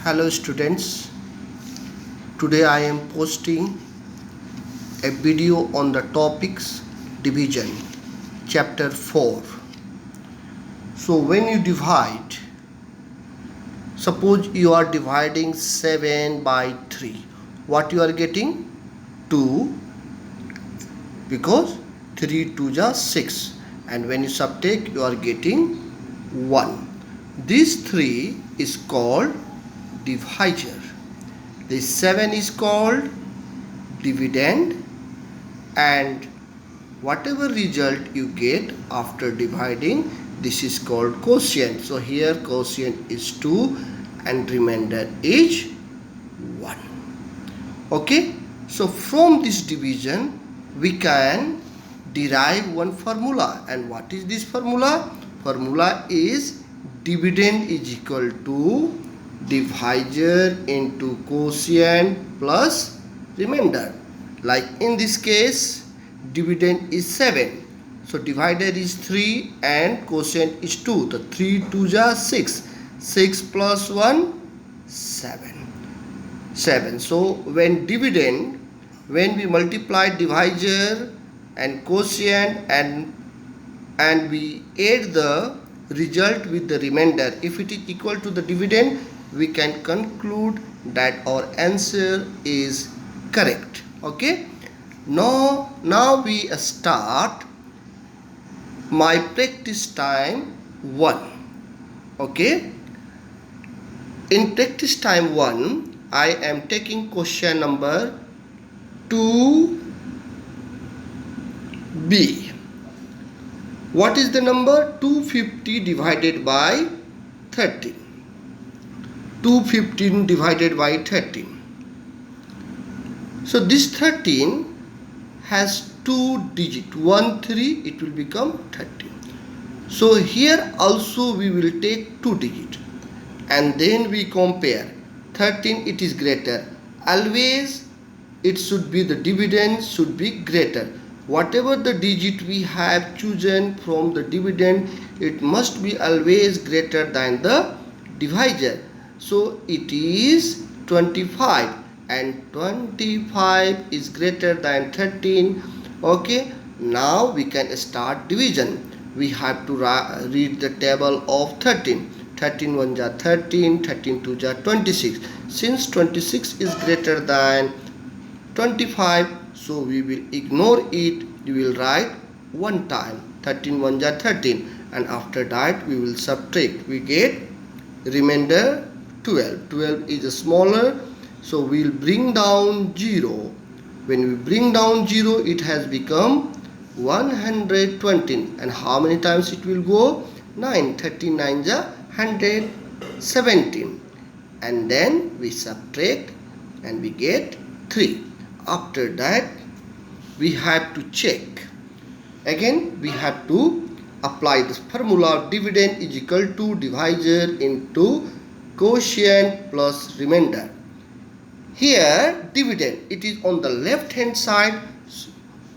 Hello students, today I am posting a video on the topics division chapter 4. So when you divide, suppose you are dividing 7 by 3, what you are getting? 2, because 3 2 is 6, and when you subtract you are getting 1. This 3 is called divisor. This 7 is called dividend, and whatever result you get after dividing, this is called quotient. So here quotient is 2 and remainder is 1. Okay, so from this division we can derive one formula. And what is this formula? Formula is dividend is equal to divisor into quotient plus remainder. Like in this case, dividend is 7, so divisor is 3 and quotient is 2. The 3 2 is 6, 6 plus 1 7. So when we multiply divisor and quotient and we add the result with the remainder, if it is equal to the dividend, we can conclude that our answer is correct. Okay, now we start my practice time 1. Okay, in practice time 1 I am taking question number 2b. What is the number? 250 divided by 13. 215 divided by 13. So this 13 has 2 digits, 1 3, it will become 13. So here also we will take 2 digits and then we compare. 13 it is greater. Always it should be, the dividend should be greater. Whatever the digit we have chosen from the dividend, it must be always greater than the divisor. So it is 25 and 25 is greater than 13. Okay, now we can start division. We have to read the table of 13. 13 1 is 13, 13 2 is 26. Since 26 is greater than 25, so we will ignore it. We will write one time. 13 1 is 13, and after that we will subtract. We get remainder 12. 12 is smaller, so we will bring down 0. When we bring down 0, it has become 120. And how many times it will go? 9. 39 is 117. And then we subtract and we get 3. After that we have to check. Again we have to apply this formula. Dividend is equal to divisor into quotient plus remainder. Here dividend, it is on the left hand side,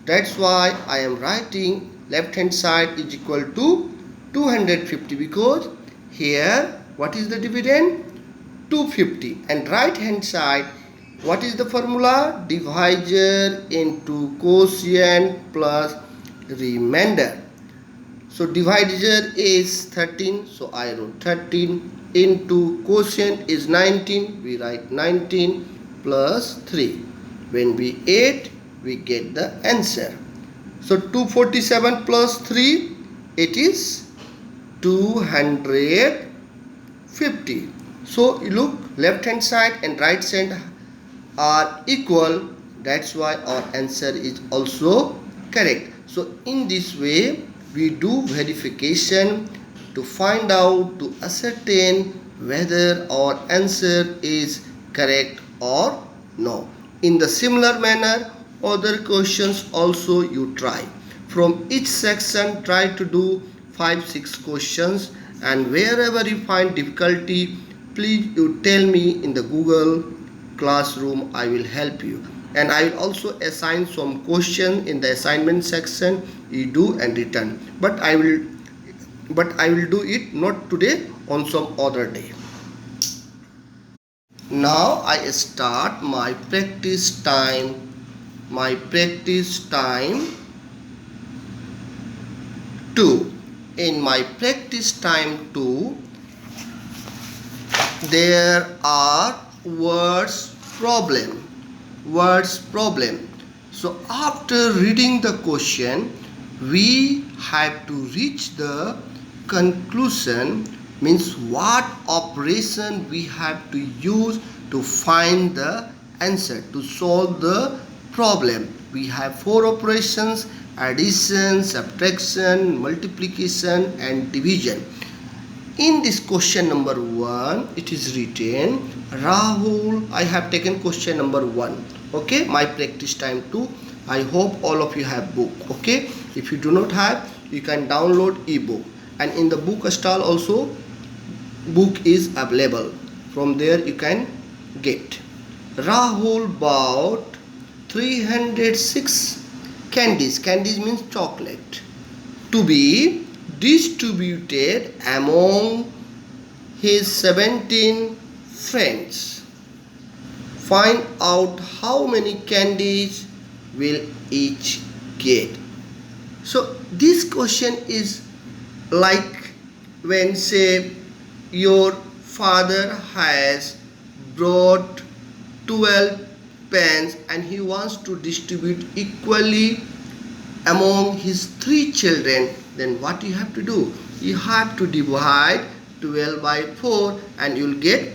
that's why I am writing left hand side is equal to 250, because here what is the dividend? 250. And right hand side, what is the formula? Divisor into quotient plus remainder. So divisor is 13, so I wrote 13, into quotient is 19, we write 19 plus 3. When we add, we get the answer. So 247 plus 3, it is 250. So you look, left hand side and right side are equal, that's why our answer is also correct. So in this way we do verification to find out, to ascertain whether our answer is correct or no. In the similar manner, other questions also you try. From each section try to do 5-6 questions, and wherever you find difficulty, please you tell me in the Google Classroom. I will help you, and I will also assign some questions in the assignment section. You do and return, but I will do it not today, on some other day. Now I start my practice time. My practice time 2. In my practice time 2, there are words problem. So after reading the question, we have to reach the conclusion, means what operation we have to use to find the answer, to solve the problem. We have 4 operations: addition, subtraction, multiplication and division. In this question number 1, it is written, Rahul, I have taken question number 1. Okay, my practice time 2. I hope all of you have book. Okay, if you do not have, you can download ebook, and in the book stall also book is available. From there you can get. Rahul bought 306 candies. Candies means chocolate, to be distributed among his 17 friends. Find out how many candies will each get. So this question is like when, say, your father has brought 12 pens and he wants to distribute equally among his 3 children, then what you have to do? You have to divide 12 by 4 and you will get,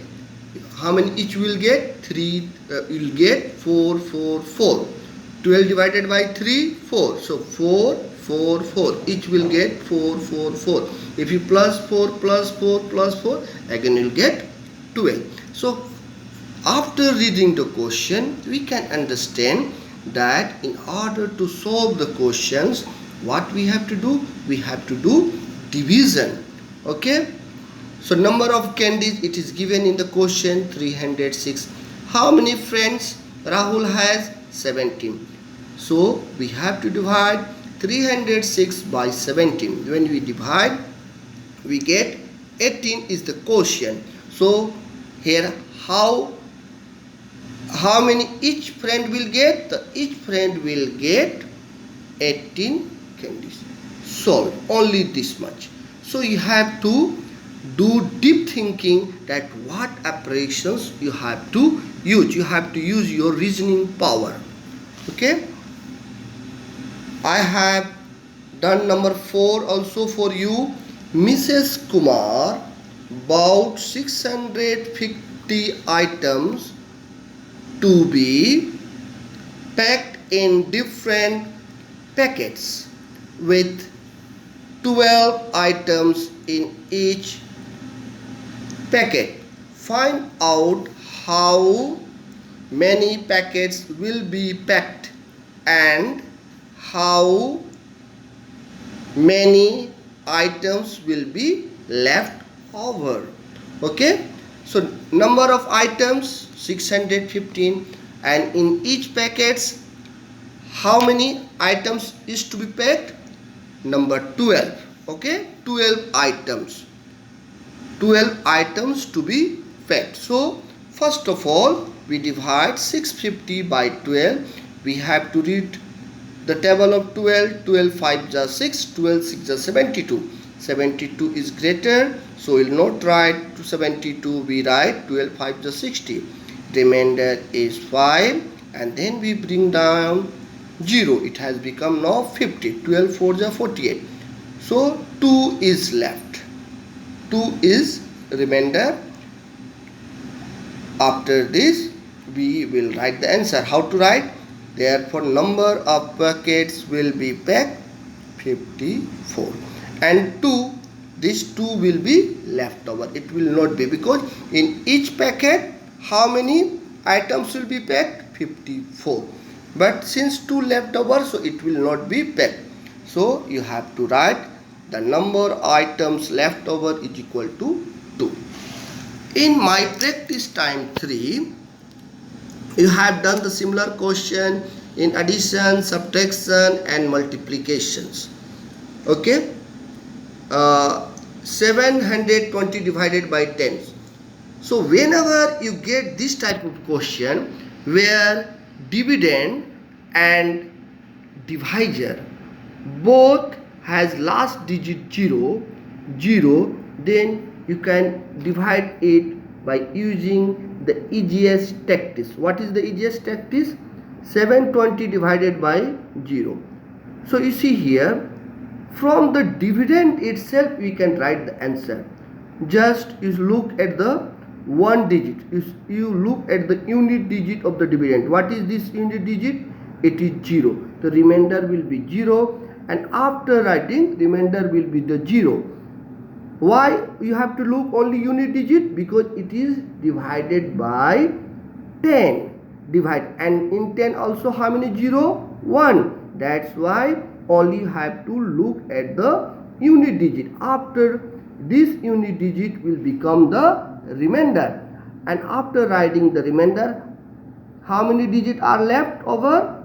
how many each will get? 3, you will get 4, 4, 4. 12 divided by 3, 4. So 4, 4, 4. Each will get 4, 4, 4. If you plus 4, plus 4, plus 4, again you will get 12. So after reading the question, we can understand that in order to solve the questions, what we have to do? We have to do division. Okay. So number of candies, it is given in the question 306. How many friends Rahul has? 17. So we have to divide 306 by 17. When we divide, we get 18 is the quotient. So here how many each friend will get? Each friend will get 18 candies. Solve only this much. So you have to do deep thinking that what operations you have to use. You have to use your reasoning power. Okay. I have done number 4 also for you. Mrs. Kumar bought 650 items to be packed in different packets with 12 items in each packet. Find out how many packets will be packed and how many items will be left over. Okay, so number of items 615, and in each packets how many items is to be packed? Number 12. Okay, 12 items. 12 items to be packed. So first of all, we divide 650 by 12. We have to read the table of 12. 12 5 is 6, 12 6 is 72. 72 is greater, so we will not write to 72, we write 12 5 is 60. Remainder is 5, and then we bring down 0. It has become now 50. 12 4 is 48. So 2 is left. 2 is remainder. After this, we will write the answer. How to write? Therefore, number of packets will be packed 54. And 2, this 2 will be left over. It will not be, because in each packet, how many items will be packed? 54. But since 2 left over, so it will not be packed. So you have to write the number of items left over is equal to 2. In my practice time 3, you have done the similar question in addition, subtraction and multiplications. Okay. 720 divided by 10. So whenever you get this type of question where dividend and divisor both has last digit 0, then you can divide it by using the easiest tactics. What is the easiest tactics? 720 divided by 0. So you see here, from the dividend itself we can write the answer. Just you look at the one digit, you look at the unit digit of the dividend. What is this unit digit? It is 0. The remainder will be 0, and after writing remainder will be the 0. Why you have to look only unit digit? Because it is divided by 10. Divide, and in 10 also how many 0? 1. That's why only you have to look at the unit digit. After this unit digit will become the remainder, and after writing the remainder, how many digits are left over?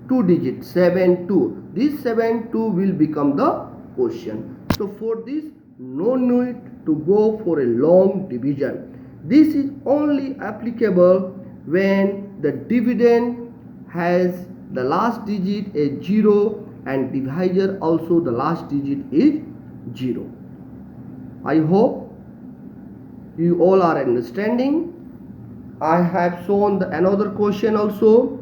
2 digits, 7 2. This 7 2 will become the quotient. So for this, no need to go for a long division. This is only applicable when the dividend has the last digit is 0 and divisor also the last digit is 0. I hope you all are understanding. I have shown another question also.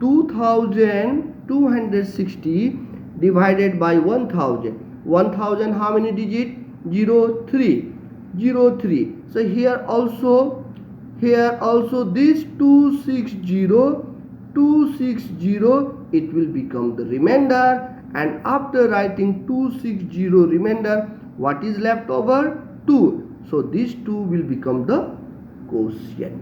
2260 divided by 1000. 1000 how many digit? 0 3. So here also this 260 it will become the remainder, and after writing 260 remainder, what is left over? 2. So this 2 will become the quotient,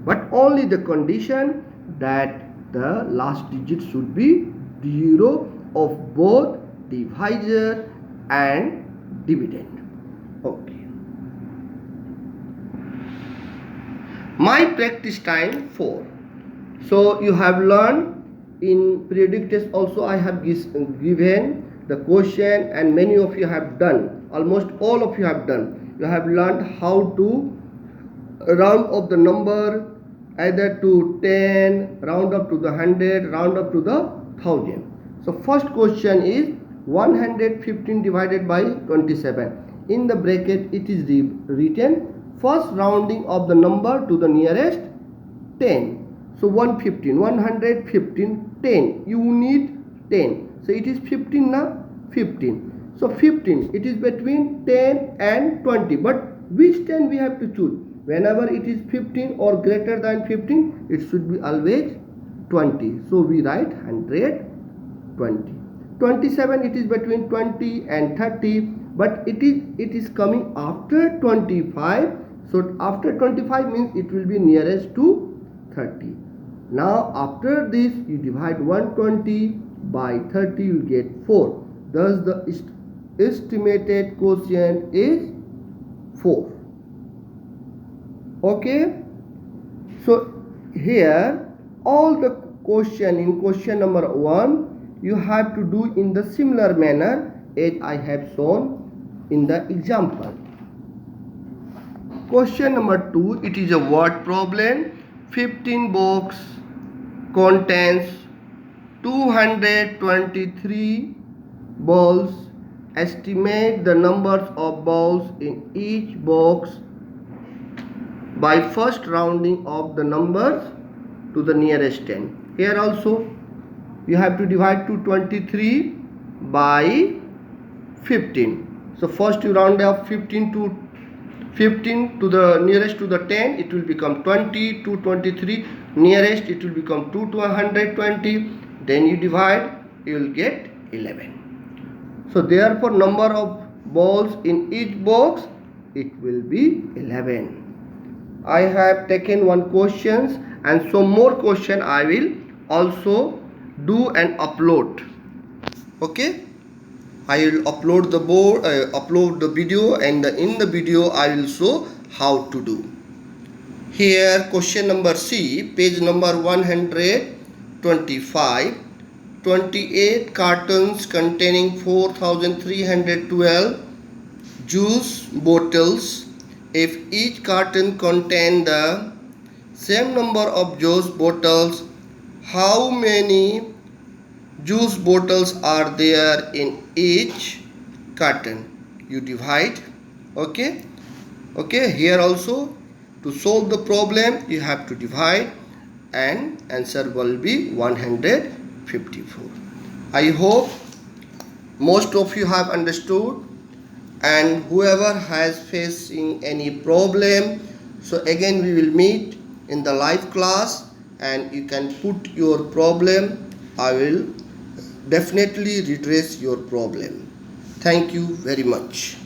but only the condition that the last digit should be 0 of both divisor and dividend. Okay. My practice time 4. So you have learned in periodic test also I have given the question, and many of you have done, almost all of you have done. You have learned how to round up the number either to 10, round up to the 100, round up to the 1000. So first question is 115 divided by 27. In the bracket it is written first rounding of the number to the nearest 10. So 115, 10. You need 10. So it is 15 now, 15. So 15, it is between 10 and 20. But which 10 we have to choose? Whenever it is 15 or greater than 15, it should be always 20. So we write 120. 27, it is between 20 and 30, but it is coming after 25. So after 25 means it will be nearest to 30. Now after this you divide 120 by 30, you will get 4. Thus the estimated quotient is 4. Okay, so here all the question in question number 1 you have to do in the similar manner as I have shown in the example. Question number 2, it is a word problem. 15 box contains 223 balls. Estimate the numbers of balls in each box by first rounding of the numbers to the nearest 10. Here also you have to divide 223 by 15. So first you round up 15 to the nearest to the 10, it will become 20. 223 nearest, it will become 220. Then you divide, you will get 11. So therefore number of balls in each box, it will be 11. I have taken one questions, and some more question I will also do and upload. Okay, I will upload the upload the video, and in the video I will show how to do. Here question number C, page number 125. 28 cartons containing 4312 juice bottles if each carton contain the same number of juice bottles, how many juice bottles are there in each carton? You divide. Okay, here also to solve the problem you have to divide, and answer will be 154. I hope most of you have understood, and whoever has facing any problem, so again we will meet in the live class and you can put your problem. I will definitely redress your problem. Thank you very much.